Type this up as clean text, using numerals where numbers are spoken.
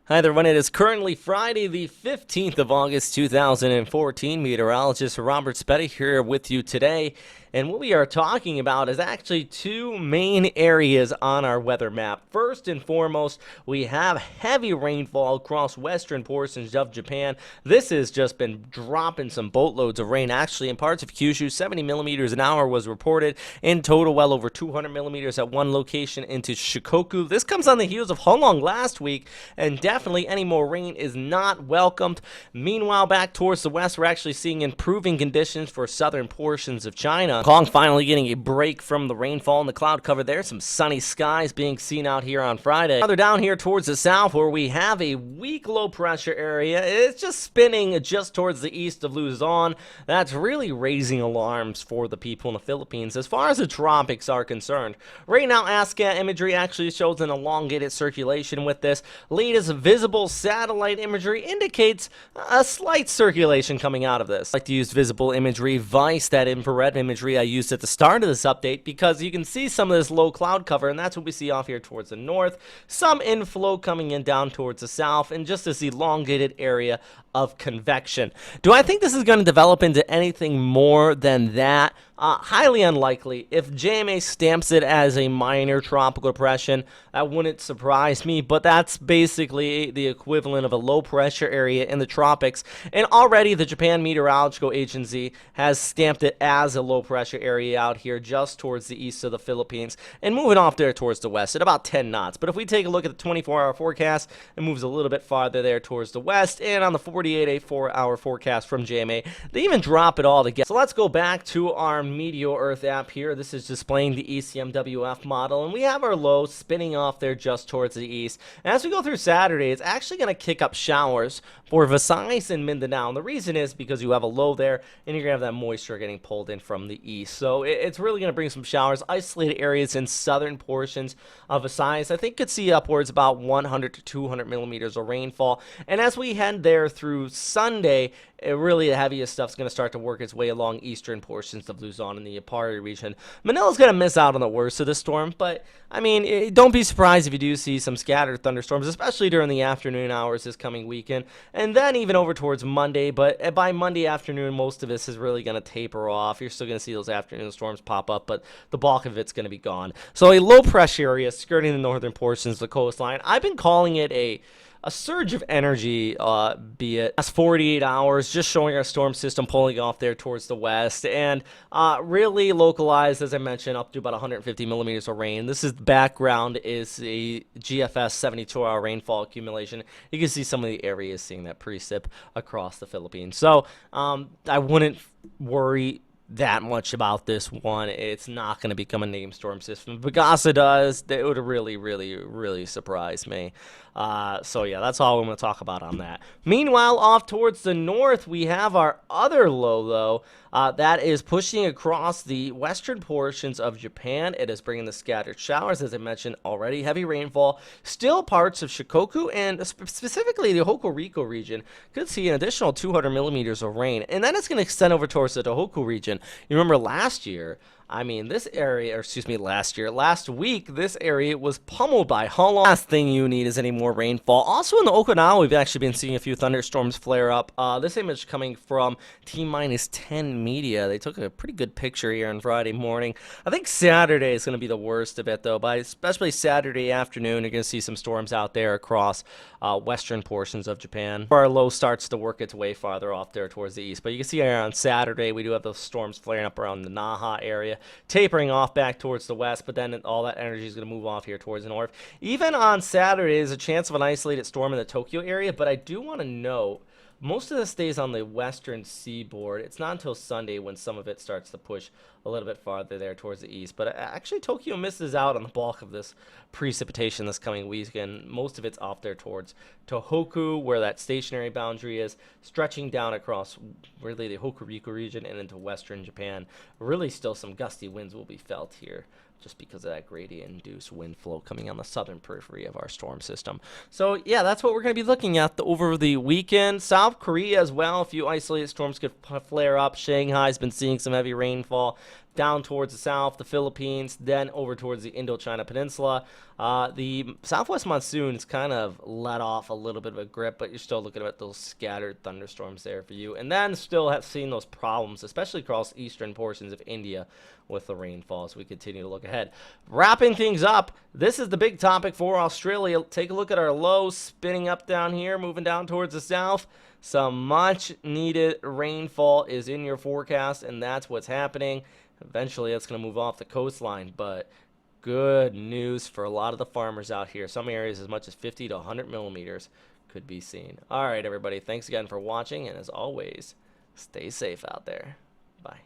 Hi there, everyone. It is currently Friday, the 15th of August, 2014. Meteorologist Robert Spetty here with you today. And what we are talking about is actually two main areas on our weather map. First and foremost, we have heavy rainfall across western portions of Japan. This has just been dropping some boatloads of rain. Actually, in parts of Kyushu, 70 millimeters an hour was reported. In total, well over 200 millimeters at one location into Shikoku. This comes on the heels of Honglong last week, and definitely any more rain is not welcomed. Meanwhile, back towards the west, we're actually seeing improving conditions for southern portions of China. Hong Kong finally getting a break from the rainfall and the cloud cover there. Some sunny skies being seen out here on Friday. Further down here towards the south, where we have a weak low pressure area, it's just spinning just towards the east of Luzon. That's really raising alarms for the people in the Philippines as far as the tropics are concerned. Right now, ASCA imagery actually shows an elongated circulation with this. Latest visible satellite imagery indicates a slight circulation coming out of this. I like to use visible imagery, VICE, that infrared imagery I used at the start of this update, because you can see some of this low cloud cover, and that's what we see off here towards the north. Some inflow coming in down towards the south, and just this elongated area of convection. Do I think this is going to develop into anything more than that? Highly unlikely. If JMA stamps it as a minor tropical depression, that wouldn't surprise me, but that's basically the equivalent of a low pressure area in the tropics, and already the Japan Meteorological Agency has stamped it as a low pressure area out here just towards the east of the Philippines and moving off there towards the west at about 10 knots. But if we take a look at the 24-hour forecast, it moves a little bit farther there towards the west, and on the 48-hour forecast from JMA, they even drop it all together. So let's go back to our Meteor Earth app here. This is displaying the ECMWF model, and we have our low spinning off there just towards the east. And as we go through Saturday, it's actually going to kick up showers for Visayas and Mindanao. And the reason is because you have a low there, and you're going to have that moisture getting pulled in from the east. So it's really going to bring some showers. Isolated areas in southern portions of Visayas, I think, could see upwards about 100 to 200 millimeters of rainfall. And as we head there through Sunday, really the heaviest stuff's going to start to work its way along eastern portions of Luzon and the Apari region. Manila's going to miss out on the worst of the storm, but I mean, don't be surprised if you do see some scattered thunderstorms, especially during the afternoon hours this coming weekend, and then even over towards Monday. But by Monday afternoon, most of this is really going to taper off. You're still going to see those afternoon storms pop up, but the bulk of it's going to be gone. So a low pressure area skirting the northern portions of the coastline. I've been calling it a surge of energy, be it last 48 hours, just showing our storm system pulling off there towards the west, and really localized, as I mentioned, up to about 150 millimeters of rain. This is background is a GFS 72-hour rainfall accumulation. You can see some of the areas seeing that precip across the Philippines. So I wouldn't worry that much about this one. It's not going to become a named storm system. If Pagasa does, it would really surprise me. So yeah, that's all I'm going to talk about on that. Meanwhile, off towards the north, we have our other low, though, that is pushing across the western portions of Japan. It is bringing the scattered showers, as I mentioned already, heavy rainfall. Still parts of Shikoku and specifically the Hokuriku region could see an additional 200 millimeters of rain, and then it's going to extend over towards the Tohoku region. You remember last year, last week, this area was pummeled by Honglong. Last thing you need is any more rainfall. Also in the Okinawa, we've actually been seeing a few thunderstorms flare up. This image coming from T-10 Media. They took a pretty good picture here on Friday morning. I think Saturday is going to be the worst of it, though. By especially Saturday afternoon, you're going to see some storms out there across western portions of Japan. Our low starts to work its way farther off there towards the east. But you can see here on Saturday, we do have those storms flaring up around the Naha area, tapering off back towards the west, but then all that energy is going to move off here towards the north. Even on Saturday, there's a chance of an isolated storm in the Tokyo area, but I do want to note, most of this stays on the western seaboard. It's not until Sunday when some of it starts to push a little bit farther there towards the east. But actually, Tokyo misses out on the bulk of this precipitation this coming weekend. Most of it's off there towards Tohoku, where that stationary boundary is, stretching down across really the Hokuriku region and into western Japan. Really still some gusty winds will be felt here, just because of that gradient-induced wind flow coming on the southern periphery of our storm system. So, yeah, that's what we're going to be looking at over the weekend. South Korea as well, a few isolated storms could flare up. Shanghai's been seeing some heavy rainfall. down towards the south, the Philippines, then over towards the Indochina Peninsula. The southwest monsoon's kind of let off a little bit of a grip, but you're still looking at those scattered thunderstorms there for you. And then still have seen those problems, especially across eastern portions of India with the rainfall as we continue to look ahead. Wrapping things up, this is the big topic for Australia. Take a look at our low spinning up down here, moving down towards the south. Some much needed rainfall is in your forecast, and that's what's happening. Eventually, that's going to move off the coastline, but good news for a lot of the farmers out here. Some areas as much as 50 to 100 millimeters could be seen. All right, everybody, thanks again for watching, and as always, stay safe out there. Bye.